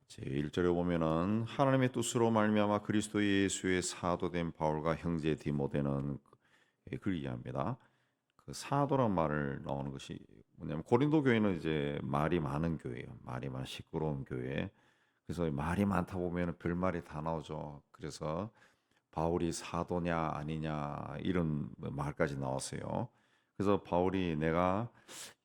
제1절에 보면은 하나님의 뜻으로 말미암아 그리스도 예수의 사도된 바울과 형제 디모데는 그를 이해합니다. 그 사도란 말을 나오는 것이 뭐냐면 고린도 교회는 이제 말이 많은 교회예요. 말이 많은 시끄러운 교회. 그래서 말이 많다 보면 별말이 다 나오죠. 그래서 바울이 사도냐 아니냐 이런 말까지 나왔어요. 그래서 바울이 내가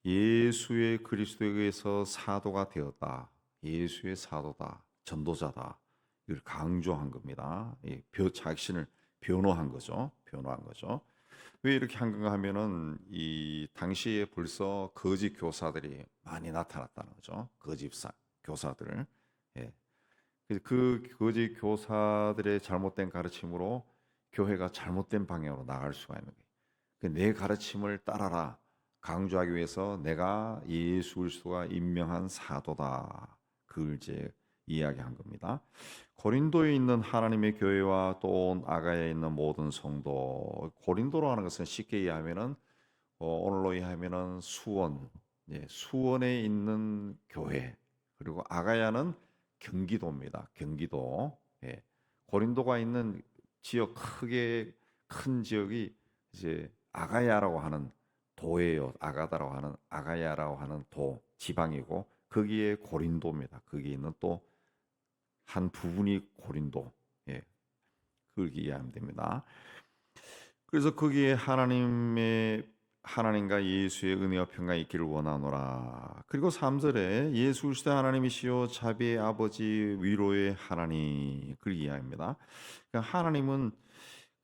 예수의 그리스도에 의해서 사도가 되었다. 예수의 사도다. 전도자다. 이걸 강조한 겁니다. 자신을 변호한 거죠. 변호한 거죠. 왜 이렇게 한 건가 하면은 이 당시에 벌써 거짓 교사들이 많이 나타났다는 거죠. 교사들. 예. 그래서 그 거짓 교사들의 잘못된 가르침으로 교회가 잘못된 방향으로 나갈 수가 있는 거예요. 내 가르침을 따라라 강조하기 위해서 내가 예수 그리스도가 임명한 사도다. 그걸 이제 이야기한 겁니다. 고린도에 있는 하나님의 교회와 또 아가야에 있는 모든 성도, 고린도로 하는 것은 쉽게 이해하면은 오늘로 이해하면은 수원, 수원에 있는 교회, 그리고 아가야는 경기도입니다. 경기도. 예. 고린도가 있는 지역 크게 큰 지역이 이제 아가야라고 하는 도예요. 아가야라고 하는 도 지방이고 거기에 고린도입니다. 거기에 있는 또 한 부분이 고린도. 예. 그렇게 이해하면 됩니다. 그래서 거기에 하나님과 예수의 은혜와 평강이 있기를 원하노라. 그리고 3절에 예수 그리스도 하나님이시요 자비의 아버지 위로의 하나님 그를 이해합니다. 그러니까 하나님은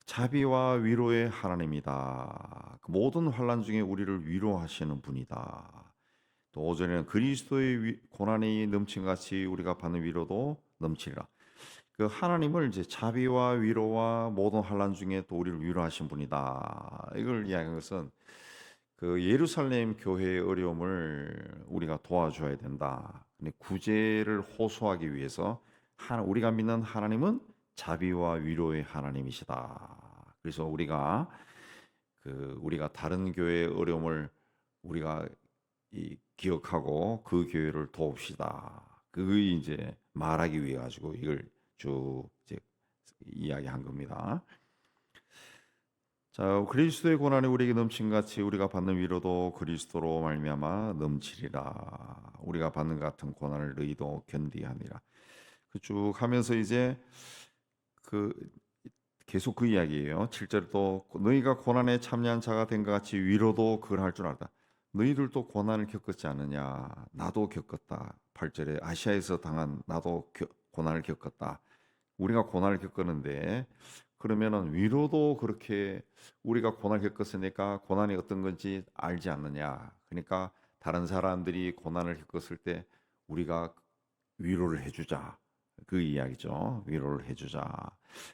자비와 위로의 하나님이다. 그 모든 환난 중에 우리를 위로하시는 분이다. 또 5절에는 그리스도의 고난이 넘친 같이 우리가 받는 위로도 넘치리라. 그 하나님을 이제 자비와 위로와 모든 환난 중에 또 우리를 위로하신 분이다. 이걸 이야기한 것은 그 예루살렘 교회의 어려움을 우리가 도와줘야 된다. 근데 구제를 호소하기 위해서 우리가 믿는 하나님은 자비와 위로의 하나님이시다. 그래서 우리가 다른 교회의 어려움을 우리가 기억하고 그 교회를 도웁시다. 그거 이제 말하기 위해 가지고 이걸 쭉 이제 이야기한 겁니다. 자, 그리스도의 고난이 우리에게 넘친 같이 우리가 받는 위로도 그리스도로 말미암아 넘치리라. 우리가 받는 같은 고난을 너희도 견디하니라. 쭉 하면서 이제 그 계속 그 이야기예요. 7절도 너희가 고난에 참여한 자가 된 것 같이 위로도 그걸 할 줄 알다. 너희들도 고난을 겪었지 않느냐? 나도 겪었다. 8절에 아시아에서 당한 나도 고난을 겪었다. 우리가 고난을 겪었는데 그러면은 위로도 그렇게 우리가 고난을 겪었으니까 고난이 어떤 건지 알지 않느냐? 그러니까 다른 사람들이 고난을 겪었을 때 우리가 위로를 해주자. 그 이야기죠. 위로를 해주자.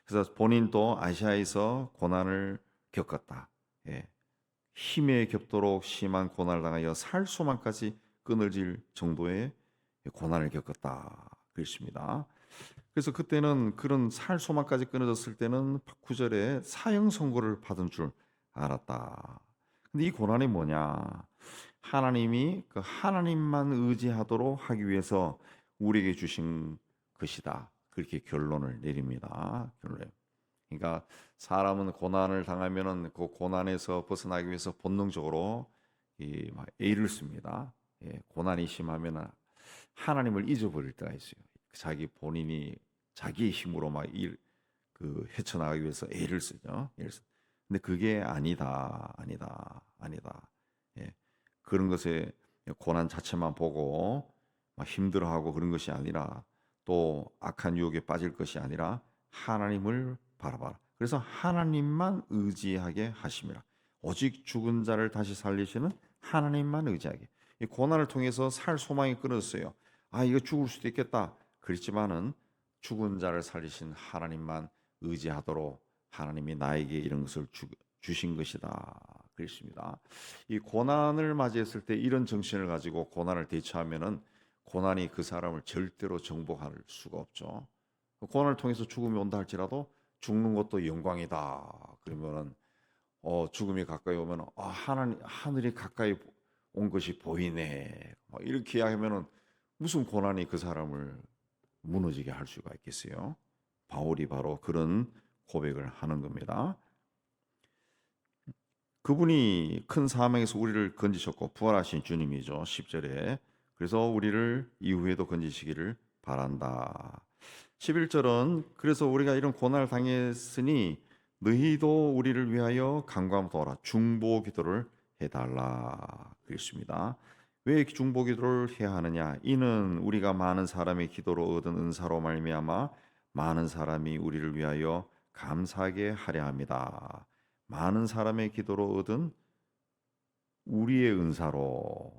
그래서 본인도 아시아에서 고난을 겪었다. 예. 힘에 겹도록 심한 고난을 당하여 살 수만까지 끊어질 정도의 고난을 겪었다. 그랬습니다. 그래서 그때는 그런 살 소망까지 끊어졌을 때는 9절에 사형 선고를 받은 줄 알았다. 근데 이 고난이 뭐냐? 하나님이 그 하나님만 의지하도록 하기 위해서 우리에게 주신 것이다. 그렇게 결론을 내립니다. 그러니까 사람은 고난을 당하면은 그 고난에서 벗어나기 위해서 본능적으로 애를 씁니다. 고난이 심하면 하나님을 잊어버릴 때가 있어요. 본인이 자기의 힘으로 헤쳐나가기 위해서 애를 쓰죠. 근데 그게 아니다. 예. 그런 것에 고난 자체만 보고 막 힘들어하고 그런 것이 아니라 또 악한 유혹에 빠질 것이 아니라 하나님을 바라봐라. 그래서 하나님만 의지하게 하심이라. 오직 죽은 자를 다시 살리시는 하나님만 의지하게. 이 고난을 통해서 살 소망이 끊어졌어요. 아, 이거 죽을 수도 있겠다. 그렇지만은 죽은 자를 살리신 하나님만 의지하도록 하나님이 나에게 이런 것을 주신 것이다. 그렇습니다. 이 고난을 맞이했을 때 이런 정신을 가지고 고난을 대처하면은 고난이 그 사람을 절대로 정복할 수가 없죠. 고난을 통해서 죽음이 온다 할지라도 죽는 것도 영광이다. 그러면은 죽음이 가까이 오면 하늘이 가까이 온 것이 보이네. 이렇게 이야기하면은 무슨 고난이 그 사람을 무너지게 할 수가 있겠어요? 바울이 바로 그런 고백을 하는 겁니다. 그분이 큰 사명에서 우리를 건지셨고 부활하신 주님이죠. 10절에. 그래서 우리를 이후에도 건지시기를 바란다. 11절은 그래서 우리가 이런 고난을 당했으니 너희도 우리를 위하여 간구함도라 중보 기도를 해달라 그랬습니다. 왜 중보 기도를 해야 하느냐? 이는 우리가 많은 사람의 기도로 얻은 은사로 말미암아 많은 사람이 우리를 위하여 감사하게 하려 합니다. 많은 사람의 기도로 얻은 우리의 은사로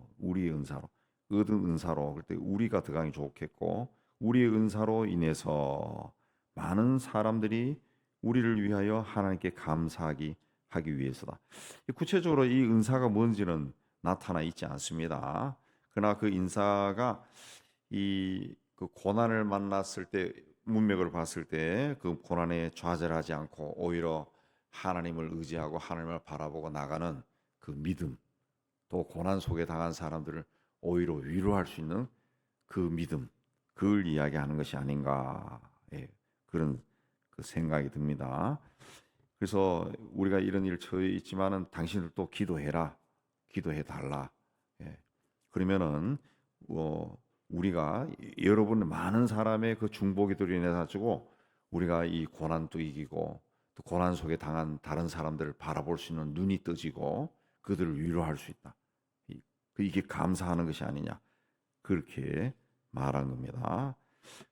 얻은 은사로 그때 우리가 들어가기 좋겠고 우리의 은사로 인해서 많은 사람들이 우리를 위하여 하나님께 감사하기 하기 위해서다. 구체적으로 이 은사가 뭔지는 나타나 있지 않습니다. 그러나 그 인사가 그 고난을 만났을 때 문맥을 봤을 때 그 고난에 좌절하지 않고 오히려 하나님을 의지하고 하나님을 바라보고 나가는 그 믿음, 또 고난 속에 당한 사람들을 오히려 위로할 수 있는 그 믿음, 그걸 이야기하는 것이 아닌가, 그런 그 생각이 듭니다. 그래서 우리가 이런 일 처해 있지만은 당신들도 기도해라, 기도해 달라. 그러면은 우리가 여러분 많은 사람의 그 중보기도로 인해 가지고 우리가 이 고난도 이기고 또 고난 속에 당한 다른 사람들을 바라볼 수 있는 눈이 떠지고 그들을 위로할 수 있다. 이게 감사하는 것이 아니냐 그렇게 말한 겁니다.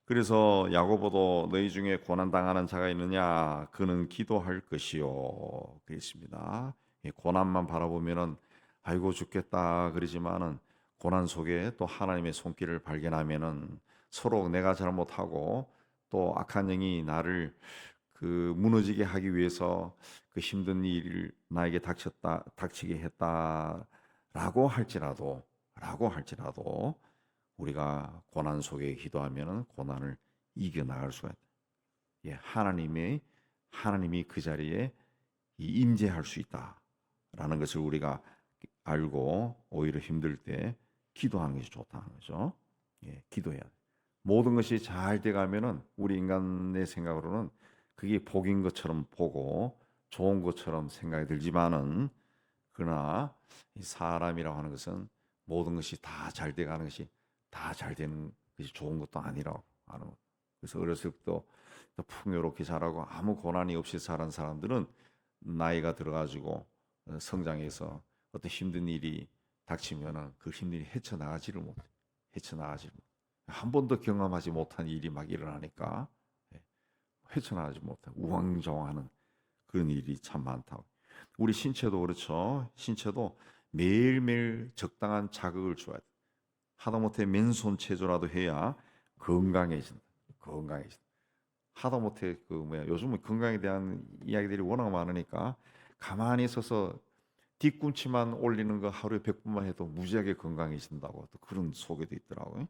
그래서 야고보도 너희 중에 고난 당하는 자가 있느냐 그는 기도할 것이요 그랬습니다. 고난만 바라보면은 아이고 죽겠다 그러지만은 고난 속에 또 하나님의 손길을 발견하면은 서로 내가 잘못하고 또 악한 영이 나를 그 무너지게 하기 위해서 그 힘든 일을 나에게 닥치게 했다라고 할지라도 우리가 고난 속에 기도하면은 고난을 이겨 나갈 수가 있다. 하나님이 그 자리에 임재할 수 있다라는 것을 우리가 알고 오히려 힘들 때 기도하는 것이 좋다는 거죠. 기도해야 돼. 모든 것이 잘 돼가면은 우리 인간의 생각으로는 그게 복인 것처럼 보고 좋은 것처럼 생각이 들지만은 그러나 이 사람이라고 하는 것은 모든 것이 다 잘 돼가는 것이 다 잘 되는 것이 좋은 것도 아니라고 하는 것. 그래서 어렸을 때부터 풍요롭게 자라고 아무 고난이 없이 자란 사람들은 나이가 들어가지고 성장해서 어떤 힘든 일이 닥치면은 그 힘든 일이 헤쳐나가지를 못해. 한 번도 경험하지 못한 일이 막 일어나니까 헤쳐나가지 못해. 우왕좌왕하는 그런 일이 참 많다고. 우리 신체도 그렇죠. 신체도 매일매일 적당한 자극을 줘야 돼. 하다못해 맨손 체조라도 해야 건강해진다. 하다못해 요즘은 건강에 대한 이야기들이 워낙 많으니까 가만히 있어서 뒤꿈치만 올리는 거 하루에 100분만 해도 무지하게 건강해진다고 또 그런 소개도 있더라고요.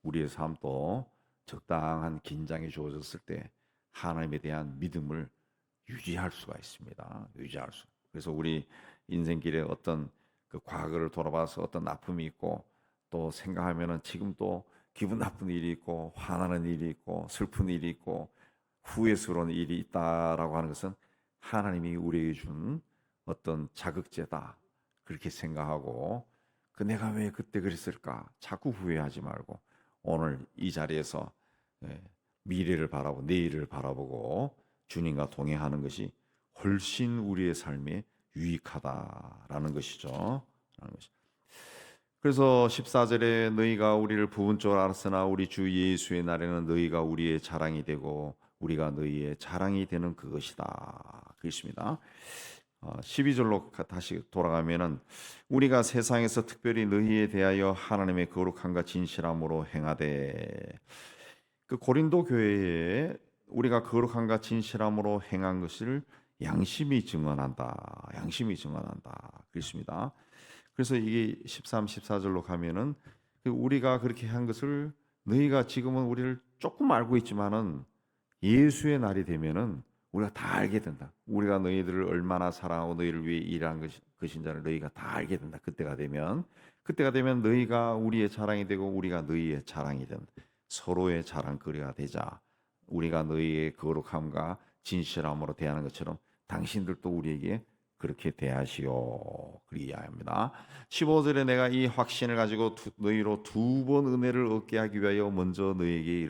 우리의 삶도 적당한 긴장이 주어졌을 때 하나님에 대한 믿음을 유지할 수가 있습니다. 그래서 우리 인생길에 어떤 그 과거를 돌아봐서 어떤 아픔이 있고 또 생각하면은 지금 또 기분 나쁜 일이 있고 화나는 일이 있고 슬픈 일이 있고 후회스러운 일이 있다라고 하는 것은 하나님이 우리에게 준 어떤 자극제다 그렇게 생각하고 내가 왜 그때 그랬을까 자꾸 후회하지 말고 오늘 이 자리에서 미래를 바라보고 내일을 바라보고 주님과 동행하는 것이 훨씬 우리의 삶에 유익하다라는 것이죠. 그래서 14절에 너희가 우리를 부은 줄 알았으나 우리 주 예수의 날에는 너희가 우리의 자랑이 되고 우리가 너희의 자랑이 되는 그것이다. 그렇습니다. 12절로 다시 돌아가면은 우리가 세상에서 특별히 너희에 대하여 하나님의 거룩함과 진실함으로 행하되 그 고린도 교회에 우리가 거룩함과 진실함으로 행한 것을 양심이 증언한다. 그렇습니다. 그래서 이게 13, 14절로 가면은 우리가 그렇게 한 것을 너희가 지금은 우리를 조금 알고 있지만은 예수의 날이 되면은 우리가 다 알게 된다. 우리가 너희들을 얼마나 사랑하고 너희를 위해 일한 것인지를 너희가 다 알게 된다. 그때가 되면 너희가 우리의 자랑이 되고 우리가 너희의 자랑이 된다. 서로의 자랑거리가 되자. 우리가 너희의 거룩함과 진실함으로 대하는 것처럼 당신들도 우리에게 그렇게 대하시오. 그리야합니다. 15절에 내가 이 확신을 가지고 너희로 두 번 은혜를 얻게 하기 위하여 먼저 너희에게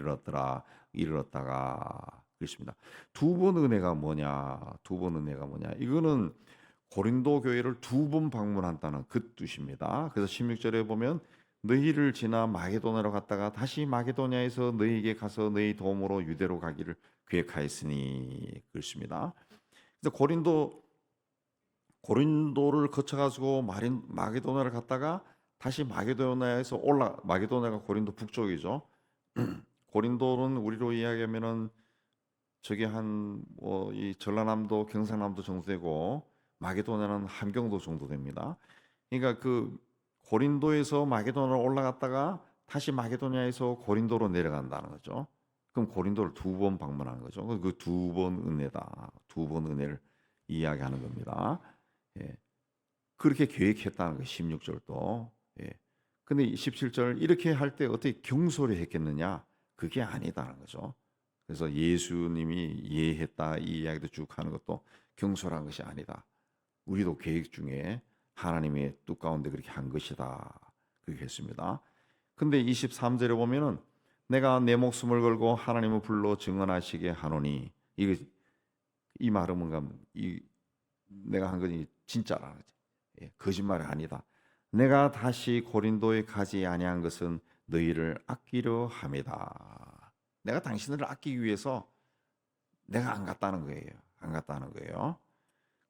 이르렀다가 그렇습니다. 두 번 은혜가 뭐냐? 두 번 은혜가 뭐냐? 이거는 고린도 교회를 두 번 방문한다는 그 뜻입니다. 그래서 16절에 보면 너희를 지나 마게도냐로 갔다가 다시 마게도냐에서 너희에게 가서 너희 도움으로 유대로 가기를 계획하였으니 그렇습니다. 그래서 고린도를 거쳐가지고 마게도냐를 갔다가 다시 마게도냐에서 마게도냐가 고린도 북쪽이죠. 고린도는 우리로 이야기하면은 저게 이 전라남도 경상남도 정도 되고 마게도냐는 함경도 정도 됩니다. 그러니까 그 고린도에서 마게도냐로 올라갔다가 다시 마게도냐에서 고린도로 내려간다는 거죠. 그럼 고린도를 두 번 방문한 거죠. 그 두 번 은혜다. 두 번 은혜를 이야기하는 겁니다. 예. 그렇게 계획했다는 거예요. 16절도. 예. 근데 17절 이렇게 할 때 어떻게 경솔히 했겠느냐? 그게 아니다는 거죠. 그래서 예수님이 예했다 이 이야기도 쭉 하는 것도 경솔한 것이 아니다. 우리도 계획 중에 하나님의 뜻 가운데 그렇게 한 것이다. 그렇게 했습니다. 근데 23절에 보면은 내가 내 목숨을 걸고 하나님을 불러 증언하시게 하노니 이 말은 뭔가 내가 한 것이 진짜라는 거지. 예, 거짓말이 아니다. 내가 다시 고린도에 가지 아니한 것은 너희를 아끼려 함이다. 내가 당신들을 아끼기 위해서 내가 안 갔다는 거예요. 안 갔다는 거예요.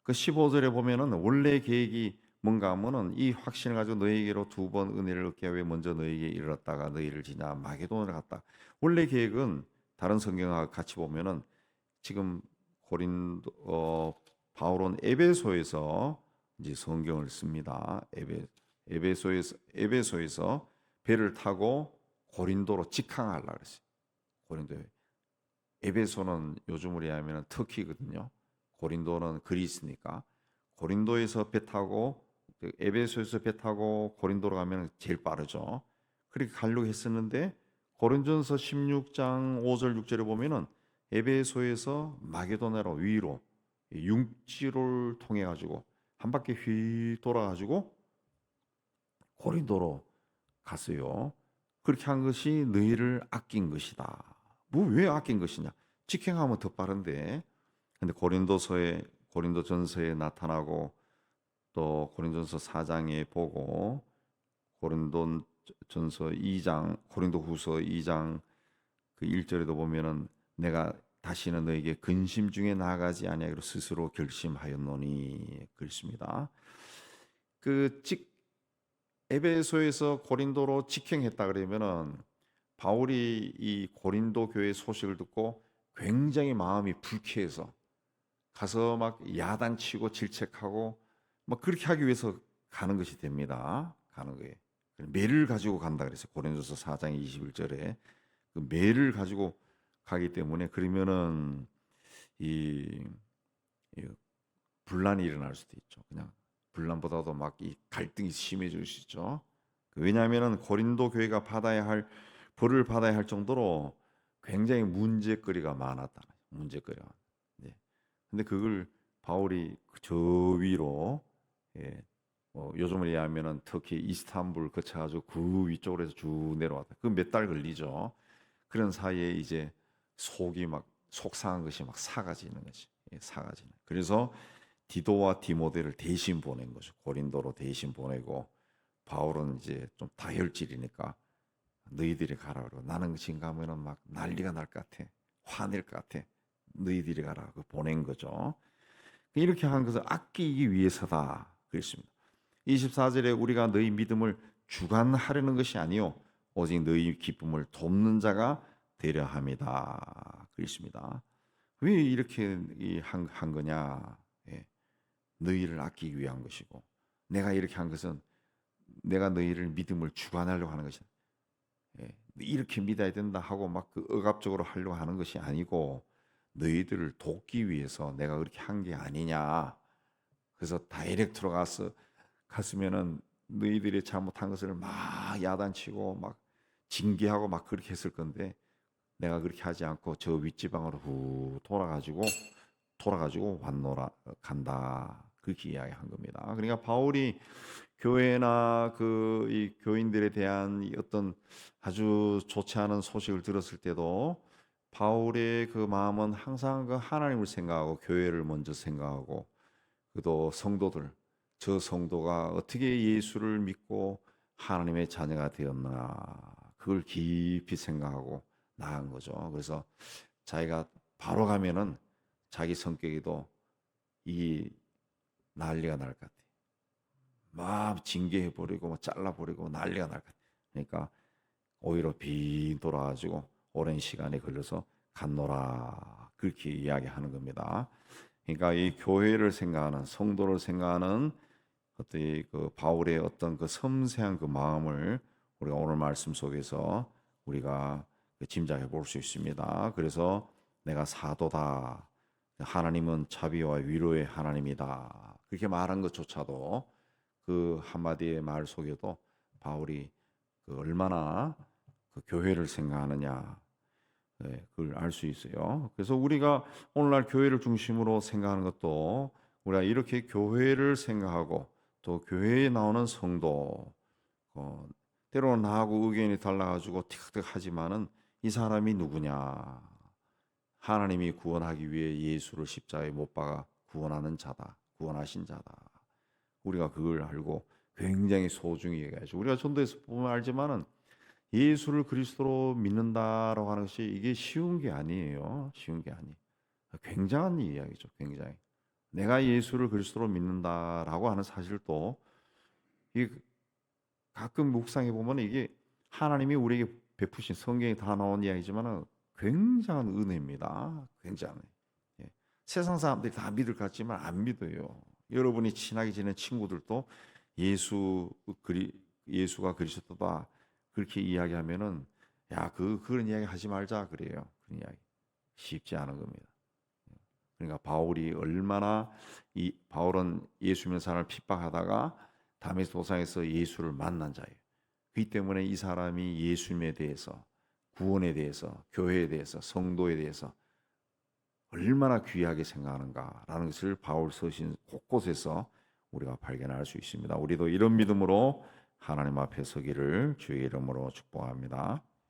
그 15절에 보면은 원래 계획이 뭔가 하면은 이 확신을 가지고 너희에게로 두 번 은혜를 얻게 하여 먼저 너희에게 이르렀다가 너희를 지나 마게도냐를 갔다. 원래 계획은 다른 성경과 같이 보면은 지금 바울은 에베소에서 이제 성경을 씁니다. 에베소에서 배를 타고 고린도로 직항하려고 그랬어요. 고린도에. 에베소는 요즘으로 하면 터키거든요. 고린도는 그리스니까. 고린도에서 배 타고 에베소에서 배 타고 고린도로 가면 제일 빠르죠. 그렇게 가려고 했었는데 고린도전서 16장 5절 6절에 보면은 에베소에서 마게도냐로 위로 육지를 통해 가지고 한 바퀴 휘 돌아 가지고 고린도로 갔어요. 그렇게 한 것이 너희를 아낀 것이다. 뭐 왜 아낀 것이냐? 직행하면 더 빠른데. 근데 고린도전서에 나타나고 또 고린도전서 4장에 보고 고린도후서 2장 그 1절에도 보면은 내가 다시는 너에게 근심 중에 나아가지 아니하기로 스스로 결심하였노니 그렇습니다. 에베소에서 고린도로 직행했다 그러면은 바울이 이 고린도 교회 소식을 듣고 굉장히 마음이 불쾌해서 가서 막 야단치고 질책하고 막 그렇게 하기 위해서 가는 것이 됩니다. 가는 거예요. 매를 가지고 간다 그랬어요. 고린도서 4장 21절에 그 매를 가지고 가기 때문에 그러면은 이 분란이 일어날 수도 있죠. 그냥 분란보다도 막 이 갈등이 심해질 수 있죠. 왜냐하면은 고린도 교회가 벌을 받아야 할 정도로 굉장히 문제거리가 많았다. 문제거리가. 네. 근데 그걸 바울이 저 위로 요즘으로 얘기하면은 특히 이스탄불 거쳐가지고 그 위쪽으로 해서 쭉 내려왔다. 그 몇 달 걸리죠. 그런 사이에 이제 속상한 것이 막 사가지는 거지. 사가지는. 그래서 디도와 디모데를 대신 보낸 거죠. 고린도로 대신 보내고 바울은 이제 좀 다혈질이니까 너희들이 가라 그러고 나는 지금 가면은 막 난리가 날 것 같아. 화낼 것 같아. 너희들이 가라 고 보낸 거죠. 이렇게 한 것을 아끼기 위해서다. 그랬습니다. 24절에 우리가 너희 믿음을 주관하려는 것이 아니요 오직 너희 기쁨을 돕는 자가 되려 함이다. 그랬습니다. 왜 이렇게 한 거냐? 너희를 아끼기 위한 것이고 내가 이렇게 한 것은 내가 너희를 믿음을 주관하려고 하는 것이다. 이렇게 믿어야 된다 하고 막 그 억압적으로 하려고 하는 것이 아니고 너희들을 돕기 위해서 내가 그렇게 한 게 아니냐. 그래서 다이렉트로 갔으면은 너희들이 잘못한 것을 막 야단치고 막 징계하고 막 그렇게 했을 건데 내가 그렇게 하지 않고 저 윗지방으로 후 돌아가지고 왔노라 간다 그렇게 이야기한 겁니다. 그러니까 바울이 교회나 그 이 교인들에 대한 이 어떤 아주 좋지 않은 소식을 들었을 때도 바울의 그 마음은 항상 그 하나님을 생각하고 교회를 먼저 생각하고 또 성도들 저 성도가 어떻게 예수를 믿고 하나님의 자녀가 되었나 그걸 깊이 생각하고 나간 거죠. 그래서 자기가 바로 가면은 자기 성격에도 이 난리가 날 것 같아. 막 징계해 버리고 뭐 잘라 버리고 난리가 날 것 같아. 그러니까 오히려 빙 돌아가지고 오랜 시간이 걸려서 갔노라 그렇게 이야기하는 겁니다. 그러니까 이 교회를 생각하는 성도를 생각하는 어떤 그 바울의 어떤 그 섬세한 그 마음을 우리가 오늘 말씀 속에서 우리가 짐작해 볼 수 있습니다. 그래서 내가 사도다. 하나님은 자비와 위로의 하나님이다. 그렇게 말한 것조차도 그 한마디의 말 속에도 바울이 그 얼마나 그 교회를 생각하느냐 그걸 알 수 있어요. 그래서 우리가 오늘날 교회를 중심으로 생각하는 것도 우리가 이렇게 교회를 생각하고 또 교회에 나오는 성도 때로는 나하고 의견이 달라가지고 티격태격하지만은 이 사람이 누구냐? 하나님이 구원하기 위해 예수를 십자가에 못 박아 구원하는 자다, 구원하신 자다. 우리가 그걸 알고 굉장히 소중히 얘기하죠. 우리가 전도에서 보면 알지만은 예수를 그리스도로 믿는다라고 하는 것이 이게 쉬운 게 아니에요. 쉬운 게 아니. 굉장한 이야기죠. 굉장히. 내가 예수를 그리스도로 믿는다라고 하는 사실도 이 가끔 묵상해 보면 이게 하나님이 우리에게 베푸신 성경에 다 나온 이야기지만은 굉장한 은혜입니다. 굉장히. 예. 세상 사람들이 다 믿을 것 같지만 안 믿어요. 여러분이 친하게 지낸 친구들도 예수가 그리스도다 그렇게 이야기하면은 야 그런 이야기 하지 말자 그래요. 그런 이야기 쉽지 않은 겁니다. 그러니까 바울이 얼마나 이 바울은 예수 믿는 사람을 핍박하다가 다메섹 도상에서 예수를 만난 자예요. 그렇기 때문에 이 사람이 예수님에 대해서 구원에 대해서 교회에 대해서 성도에 대해서 얼마나 귀하게 생각하는가라는 것을 바울 서신 곳곳에서 우리가 발견할 수 있습니다. 우리도 이런 믿음으로 하나님 앞에 서기를 주의 이름으로 축복합니다.